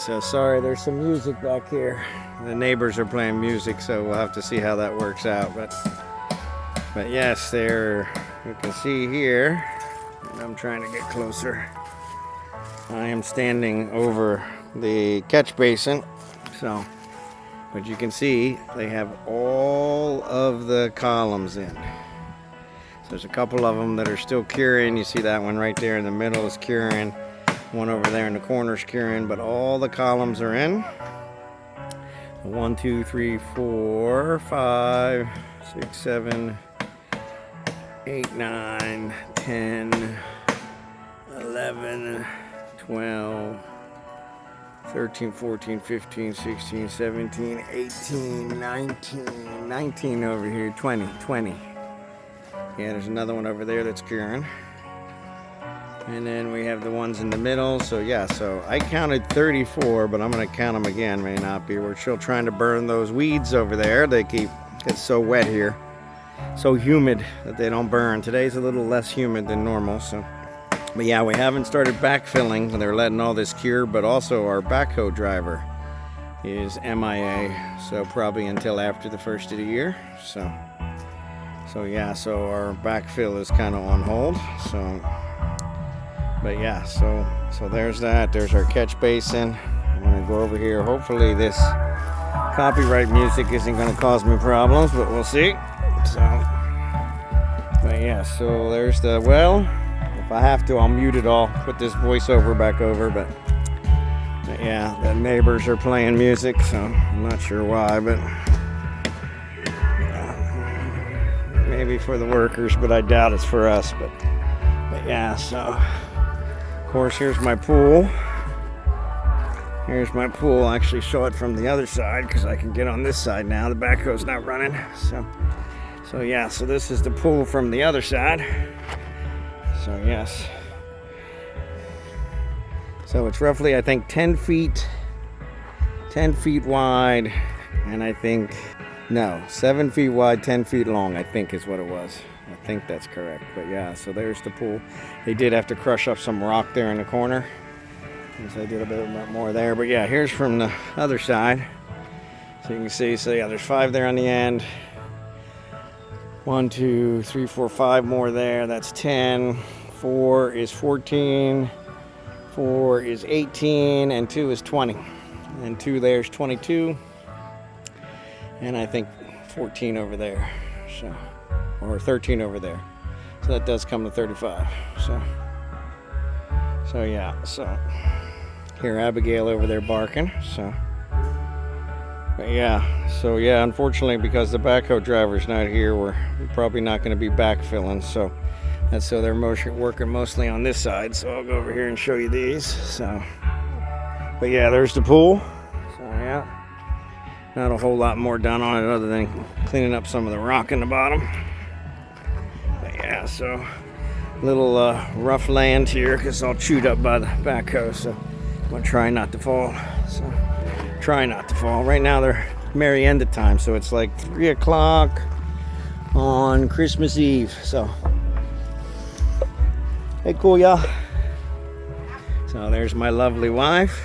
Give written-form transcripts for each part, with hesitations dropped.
so sorry, there's some music back here. The neighbors are playing music, so we'll have to see how that works out. But yes, there you can see here, and I'm trying to get closer. I am standing over the catch basin, so, but you can see they have all of the columns in. So there's a couple of them that are still curing. You see that one right there in the middle is curing. One over there in the corner is curing, but all the columns are in. 1, 2, 3, 4, 5, 6, 7, 8, 9, 10, 11, 12, 13, 14, 15, 16, 17, 18, 19 over here, 20. Yeah, there's another one over there that's curing. And then we have the ones in the middle. So yeah, so I counted 34, but I'm gonna count them again, may not be. We're still trying to burn those weeds over there. It's so wet here, so humid that they don't burn. Today's a little less humid than normal, so. But yeah, we haven't started backfilling. They're letting all this cure, but also our backhoe driver is MIA, so probably until after the first of the year. So yeah, so our backfill is kind of on hold. But yeah, so there's that. There's our catch basin. I'm gonna go over here. Hopefully this copyright music isn't gonna cause me problems, but we'll see. But yeah, so there's the well. If I have to, I'll mute it all, put this voiceover back over, but yeah, the neighbors are playing music, so I'm not sure why, but yeah, maybe for the workers, but I doubt it's for us. But yeah, so of course here's my pool. Here's my pool. I'll actually show it from the other side because I can get on this side now. The backhoe's not running, so yeah, so this is the pool from the other side. So yes, so it's roughly, I think, 10 feet wide, and I think, no, 7 feet wide, 10 feet long, I think is what it was. I think that's correct. But yeah, so there's the pool. They did have to crush up some rock there in the corner, and so they did a bit more there. But yeah, here's from the other side, so you can see. So yeah, there's 5 there on the end. 1, 2, 3, 4, 5 more there. That's 10. 4 is 14. 4 is 18, and 2 is 20. And 2 there's 22. And I think 14 over there. So, or 13 over there. So that does come to 35. So yeah. So here Abigail over there barking. But yeah, so yeah, unfortunately, because the backhoe driver's not here, we're probably not going to be backfilling. So they're working mostly on this side. So I'll go over here and show you these. But yeah, there's the pool. So yeah, not a whole lot more done on it other than cleaning up some of the rock in the bottom. But yeah, so little rough land here because it's all chewed up by the backhoe. So I'm gonna try not to fall. Try not to fall. Right now they're Marienda time, so it's like 3 o'clock on Christmas Eve. So, hey, cool, y'all. So there's my lovely wife.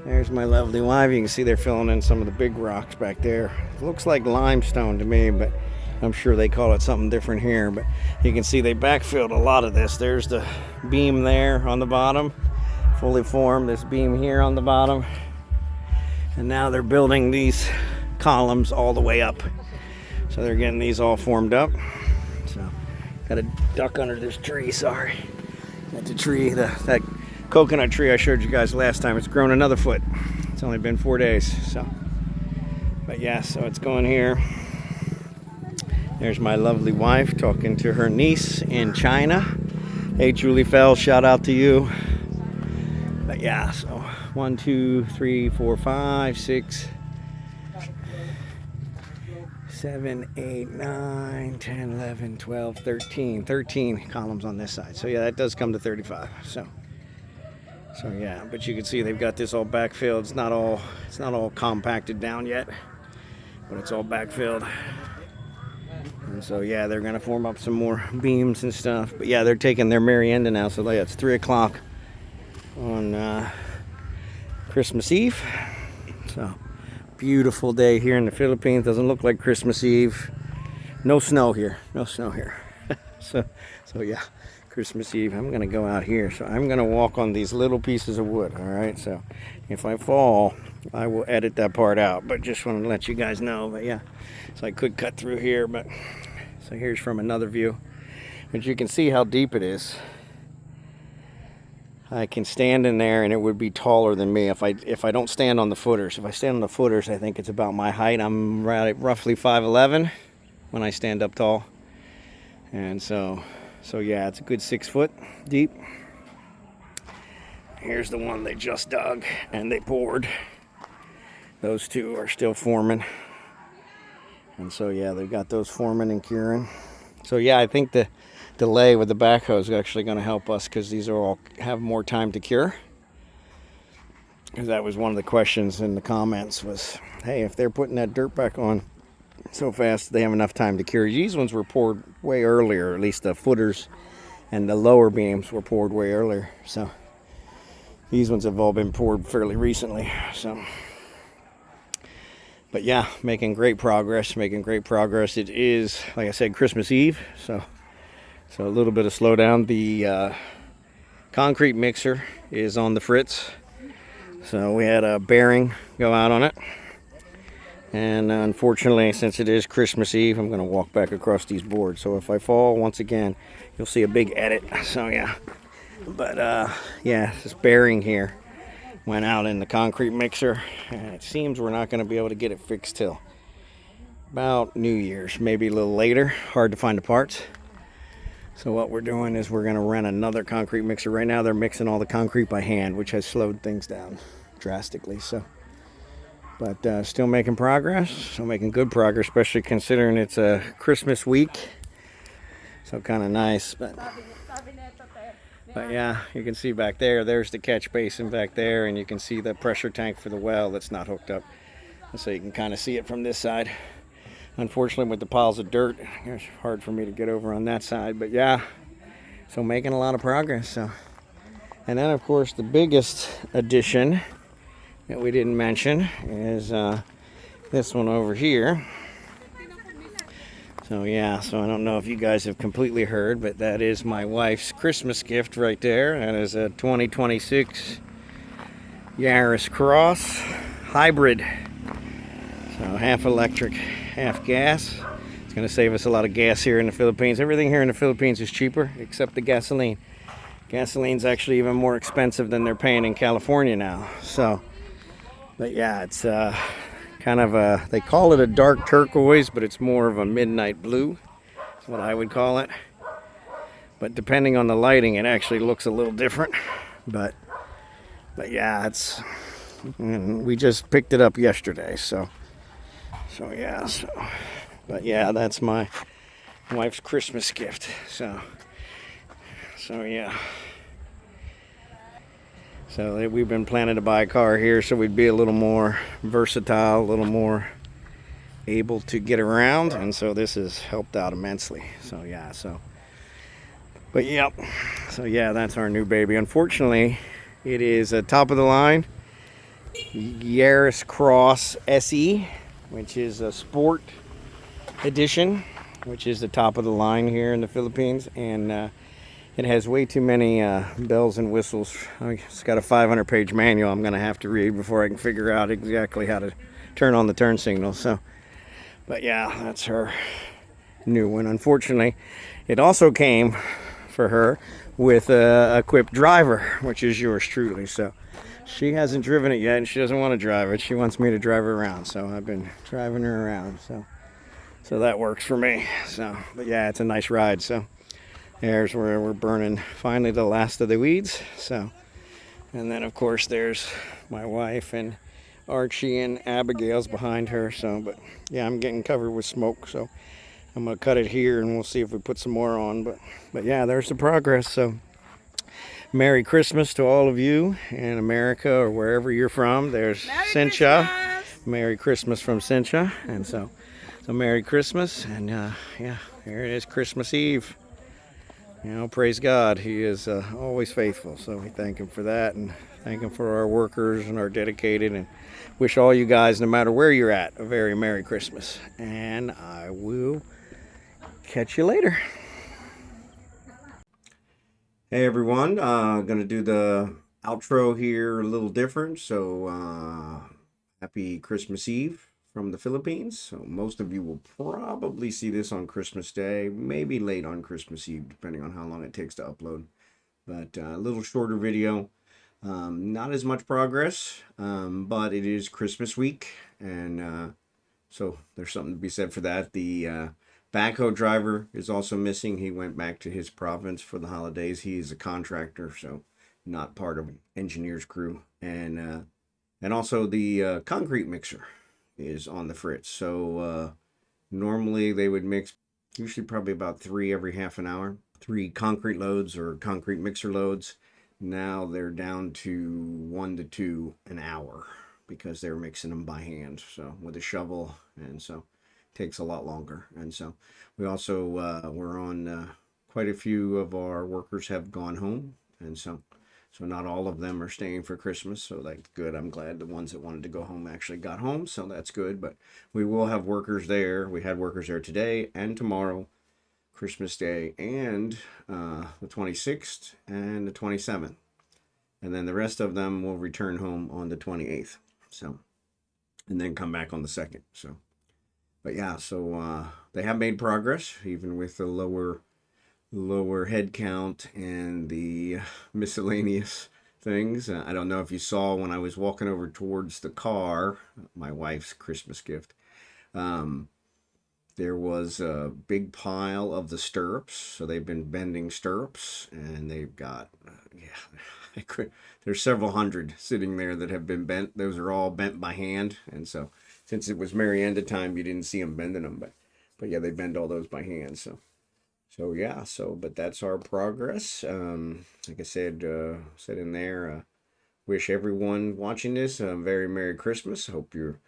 There's my lovely wife. You can see they're filling in some of the big rocks back there. It looks like limestone to me, but I'm sure they call it something different here. But you can see they backfilled a lot of this. There's the beam there on the bottom, fully formed. This beam here on the bottom. And now they're building these columns all the way up. So they're getting these all formed up. So got a duck under this tree, sorry. Got the tree, that coconut tree I showed you guys last time. It's grown another foot. It's only been 4 days. But yeah, so it's going here. There's my lovely wife talking to her niece in China. Hey, Julie Fell, shout out to you. But yeah, so 1, 2, 3, 4, 5, 6, 7, 8, 9, 10, 11, 12, 13 columns on this side. So yeah, that does come to 35. So yeah, but you can see they've got this all backfilled. It's not all compacted down yet, but it's all backfilled. And so yeah, they're gonna form up some more beams and stuff. But yeah, they're taking their Marienda now. So yeah, it's 3 o'clock on Christmas Eve. So beautiful day here in the Philippines. Doesn't look like Christmas Eve. No snow here. No snow here. so yeah, Christmas Eve. I'm gonna go out here. So I'm gonna walk on these little pieces of wood. All right. So if I fall, I will edit that part out. But just want to let you guys know. But yeah, so I could cut through here. But so here's from another view. But you can see how deep it is. I can stand in there and it would be taller than me if I don't stand on the footers. If I stand on the footers, I think it's about my height. I'm roughly 5'11" when I stand up tall. And so yeah, it's a good 6 foot deep. Here's the one they just dug and they poured. Those two are still forming. And so yeah, they've got those forming and curing. So yeah, I think the delay with the backhoe is actually going to help us because these are all have more time to cure. Because that was one of the questions in the comments was, hey, if they're putting that dirt back on so fast, they have enough time to cure. These ones were poured way earlier, at least the footers and the lower beams were poured way earlier. So these ones have all been poured fairly recently. So, but yeah, making great progress. It is, like I said, Christmas Eve. So a little bit of slowdown. The concrete mixer is on the fritz. So we had a bearing go out on it. And unfortunately, since it is Christmas Eve, I'm going to walk back across these boards. So if I fall, once again, you'll see a big edit. So yeah. But yeah, this bearing here went out in the concrete mixer. And it seems we're not going to be able to get it fixed till about New Year's. Maybe a little later. Hard to find the parts. So what we're doing is we're going to rent another concrete mixer. Right now they're mixing all the concrete by hand, which has slowed things down drastically. So, but still making progress. Still making good progress, especially considering it's a Christmas week. So kind of nice. But yeah, you can see back there. There's the catch basin back there, and you can see the pressure tank for the well that's not hooked up. So you can kind of see it from this side. Unfortunately, with the piles of dirt, it's hard for me to get over on that side. But yeah, so making a lot of progress. So, and then of course the biggest addition that we didn't mention is this one over here. So yeah, so I don't know if you guys have completely heard, but that is my wife's Christmas gift right there. That is a 2026 Yaris Cross hybrid. So half electric, half gas. It's going to save us a lot of gas here in the Philippines. Everything here in the Philippines is cheaper except the gasoline. Gasoline's actually even more expensive than they're paying in California now. So, but yeah, it's kind of a, they call it a dark turquoise, but it's more of a midnight blue. That's what I would call it. But depending on the lighting, it actually looks a little different. But yeah, it's, we just picked it up yesterday, so yeah, but yeah, that's my wife's Christmas gift. So yeah. So we've been planning to buy a car here so we'd be a little more versatile, a little more able to get around, and so this has helped out immensely. So yeah, but yep. So yeah, that's our new baby. Unfortunately, it is a top of the line Yaris Cross SE, which is a sport edition, which is the top of the line here in the Philippines, and it has way too many bells and whistles. It's got a 500-page manual I'm going to have to read before I can figure out exactly how to turn on the turn signal. So, but yeah, that's her new one. Unfortunately, it also came for her with a equipped driver, which is yours truly. So she hasn't driven it yet, and she doesn't want to drive it. She wants me to drive her around, so I've been driving her around. So that works for me. So, but yeah, it's a nice ride. So there's where we're burning finally the last of the weeds. So, and then of course there's my wife and Archie and Abigail's behind her. So, but yeah, I'm getting covered with smoke. So I'm gonna cut it here, and we'll see if we put some more on. But yeah, there's the progress. So Merry Christmas to all of you in America or wherever you're from. There's Cincha. Merry Christmas from Cincha. And so Merry Christmas. And yeah, here it is, Christmas Eve. Praise God. He is always faithful. So we thank Him for that, and thank Him for our workers and our dedicated, and wish all you guys, no matter where you're at, a very Merry Christmas. And I will catch you later. Hey everyone, gonna do the outro here a little different. So happy Christmas Eve from the Philippines. So most of you will probably see this on Christmas Day, maybe late on Christmas Eve, depending on how long it takes to upload. But a little shorter video. Not as much progress, but it is Christmas week, and so there's something to be said for that. The backhoe driver is also missing. He went back to his province for the holidays. He is a contractor, so not part of engineer's crew. And also the concrete mixer is on the fritz. So normally they would mix usually probably about 3 every half an hour, 3 concrete loads or concrete mixer loads. Now they're down to 1 to 2 an hour because they're mixing them by hand, so with a shovel, and so it takes a lot longer. And so we also we're on quite a few of our workers have gone home, and so not all of them are staying for Christmas, so that's good. I'm glad the ones that wanted to go home actually got home, so that's good. But we will have workers there. We had workers there today and tomorrow, Christmas Day, and the 26th and the 27th. And then the rest of them will return home on the 28th. So, and then come back on the 2nd. So, but yeah, so they have made progress, even with the lower head count and the miscellaneous things. I don't know if you saw when I was walking over towards the car, my wife's Christmas gift. There was a big pile of the stirrups, so they've been bending stirrups, and they've got, there's several hundred sitting there that have been bent. Those are all bent by hand, and so since it was Marienda time, you didn't see them bending them, but yeah, they bend all those by hand. So yeah, but that's our progress. Like I said in there, wish everyone watching this a very Merry Christmas. Hope you're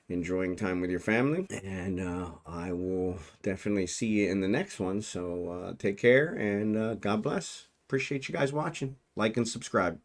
enjoying time with your family, and I will definitely see you in the next one. So take care, and God bless. Appreciate you guys watching. Like and subscribe.